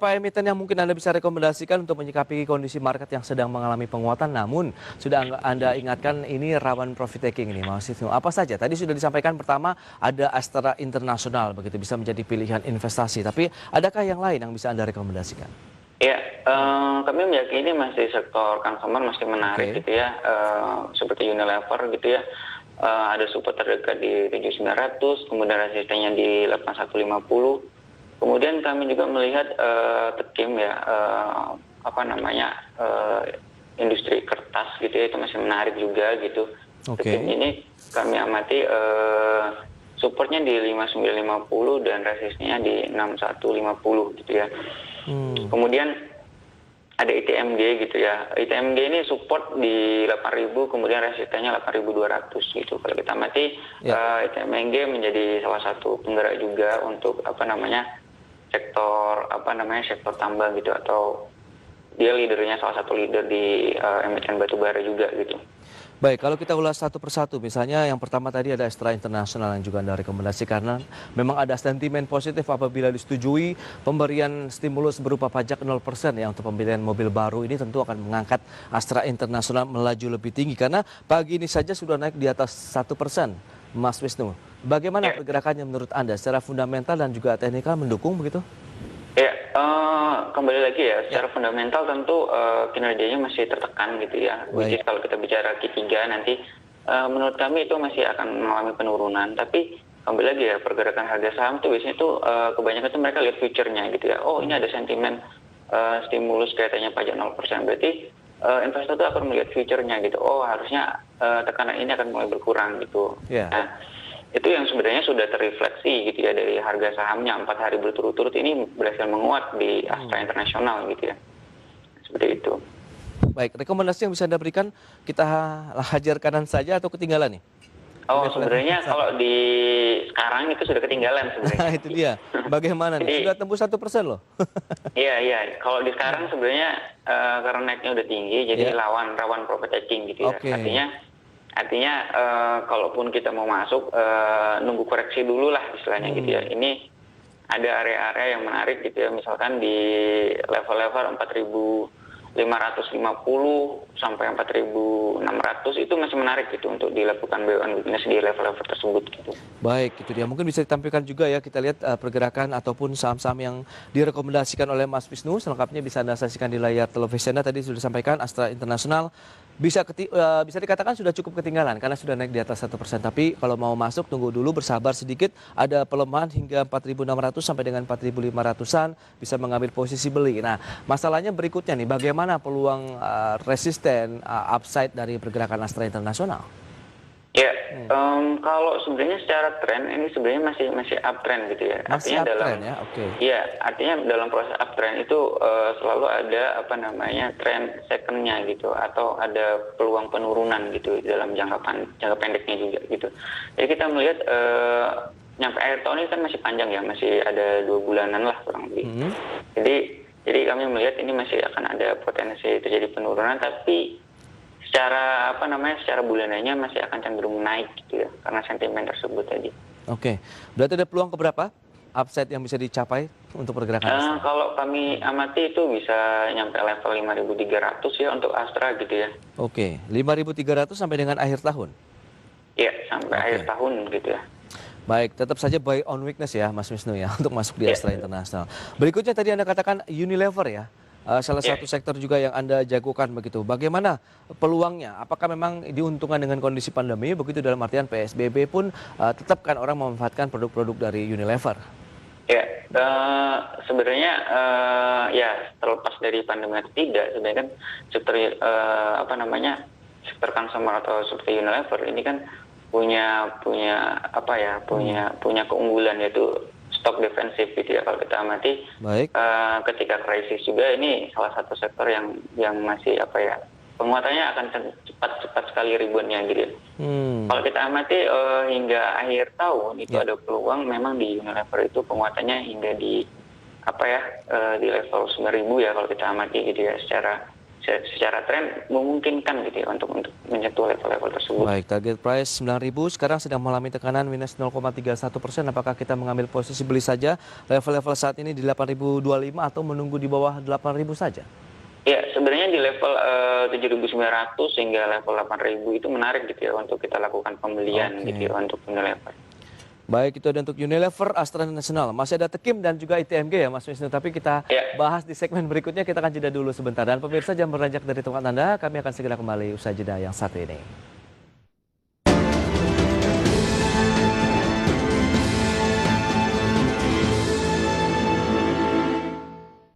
Apa emiten yang mungkin Anda bisa rekomendasikan untuk menyikapi kondisi market yang sedang mengalami penguatan namun sudah Anda ingatkan ini rawan profit taking ini Mas Wisnu. Apa saja? Tadi sudah disampaikan pertama ada Astra International begitu bisa menjadi pilihan investasi. Tapi adakah yang lain yang bisa Anda rekomendasikan? Ya, kami meyakini masih sektor consumer masih menarik gitu ya, seperti Unilever gitu ya. Ada support terdekat di 7.900, kemudian resistennya di 8.150. Kemudian kami juga melihat Tekim ya, industri kertas gitu ya, itu masih menarik juga gitu. Tekim ini kami amati supportnya di 5.950 dan resistennya di 6.150 gitu ya. Kemudian ada ITMG gitu ya. ITMG ini support di 8.000, kemudian resistennya 8.200 gitu. Kalau kita amati ITMG menjadi salah satu penggerak juga untuk sektor tambang gitu, atau dia leadernya, salah satu leader di emiten batubara juga gitu. Baik, kalau kita ulas satu persatu, misalnya yang pertama tadi ada Astra International yang juga Anda rekomendasi karena memang ada sentimen positif apabila disetujui pemberian stimulus berupa pajak 0% ya untuk pembelian mobil baru ini tentu akan mengangkat Astra International melaju lebih tinggi karena pagi ini saja sudah naik di atas 1%, Mas Wisnu. Bagaimana pergerakannya menurut Anda secara fundamental dan juga teknikal mendukung begitu? Ya, kembali lagi ya, secara fundamental tentu kinerjanya masih tertekan gitu ya. Which is kalau kita bicara Q3 nanti, menurut kami itu masih akan mengalami penurunan. Tapi kembali lagi ya, pergerakan harga saham itu biasanya itu kebanyakan itu mereka lihat future-nya gitu ya. Oh, ini ada sentimen stimulus kaitannya pajak 0%, berarti investor itu akan melihat future-nya gitu. Oh, harusnya tekanan ini akan mulai berkurang gitu. Nah, itu yang sebenarnya sudah terrefleksi gitu ya dari harga sahamnya 4 hari berturut-turut ini berhasil menguat di Astra International gitu ya. Seperti itu. Baik, rekomendasi yang bisa Anda berikan kita hajar kanan saja atau ketinggalan nih? Oh, sebenarnya kalau di sekarang itu sudah ketinggalan sebenarnya. Nah, itu dia. Bagaimana nih? Sudah tembus 1% loh. Iya. Kalau di sekarang sebenarnya karena naiknya udah tinggi, jadi rawan profit taking gitu ya. Artinya kalaupun kita mau masuk, nunggu koreksi dulu lah istilahnya gitu ya. Ini ada area-area yang menarik gitu ya, misalkan di level-level 4.550 sampai 4.600 itu masih menarik gitu untuk dilakukan buy on weakness di level-level tersebut gitu. Baik, itu dia. Mungkin bisa ditampilkan juga ya, kita lihat pergerakan ataupun saham-saham yang direkomendasikan oleh Mas Wisnu. Selengkapnya bisa Anda saksikan di layar televisi Anda. Tadi sudah disampaikan Astra International bisa dikatakan sudah cukup ketinggalan karena sudah naik di atas 1%. Tapi kalau mau masuk tunggu dulu, bersabar sedikit. Ada pelemahan hingga 4.600 sampai dengan 4.500-an bisa mengambil posisi beli. Nah, masalahnya berikutnya nih, bagaimana peluang resisten upside dari pergerakan Astra International? Ya, kalau sebenarnya secara tren ini sebenarnya masih uptrend gitu ya. Masih uptrend ya, Iya, artinya dalam proses uptrend itu selalu ada tren secondnya gitu, atau ada peluang penurunan gitu dalam jangka pendeknya juga gitu. Jadi kita melihat nyampe akhir tahun ini kan masih panjang ya, masih ada 2 bulanan lah kurang lebih. Jadi kami melihat ini masih akan ada potensi terjadi penurunan, tapi secara bulanannya masih akan cenderung naik gitu ya, karena sentimen tersebut tadi. Oke, berarti ada peluang keberapa upside yang bisa dicapai untuk pergerakan Astra? Kalau kami amati itu bisa nyampe level 5.300 ya untuk Astra gitu ya. Oke, 5.300 sampai dengan akhir tahun? Iya, sampai akhir tahun gitu ya. Baik, tetap saja buy on weakness ya Mas Wisnu ya untuk masuk di Astra International. Berikutnya tadi Anda katakan Unilever ya. Salah satu sektor juga yang Anda jagokan begitu. Bagaimana peluangnya? Apakah memang diuntungkan dengan kondisi pandemi begitu, dalam artian PSBB pun tetap kan orang memanfaatkan produk-produk dari Unilever? Ya, sebenarnya terlepas dari pandemi atau tidak, sebenarnya kan sektor consumer atau seperti Unilever ini kan punya keunggulan, yaitu stok defensif gitu ya. Kalau kita amati ketika krisis juga ini salah satu sektor yang masih penguatannya akan cepat sekali reboundnya gitu ya. Kalau kita amati hingga akhir tahun itu ada peluang memang di Unilever itu penguatannya hingga di level 9.000 ya kalau kita amati gitu ya, secara secara tren memungkinkan gitu ya untuk menyentuh level-level tersebut. Baik, target price 9.000 sekarang sedang mengalami tekanan minus 0,31%. Apakah kita mengambil posisi beli saja level-level saat ini di 8.025 atau menunggu di bawah 8.000 saja? Ya, sebenarnya di level 7.900 hingga level 8.000 itu menarik gitu ya untuk kita lakukan pembelian gitu ya untuk Unilever. Baik, itu ada untuk Unilever, Astra International. Masih ada Tekim dan juga ITMG ya Mas Wisnu. Tapi kita bahas di segmen berikutnya, kita akan jeda dulu sebentar. Dan pemirsa, jangan beranjak dari tempat Anda, kami akan segera kembali usai jeda yang satu ini.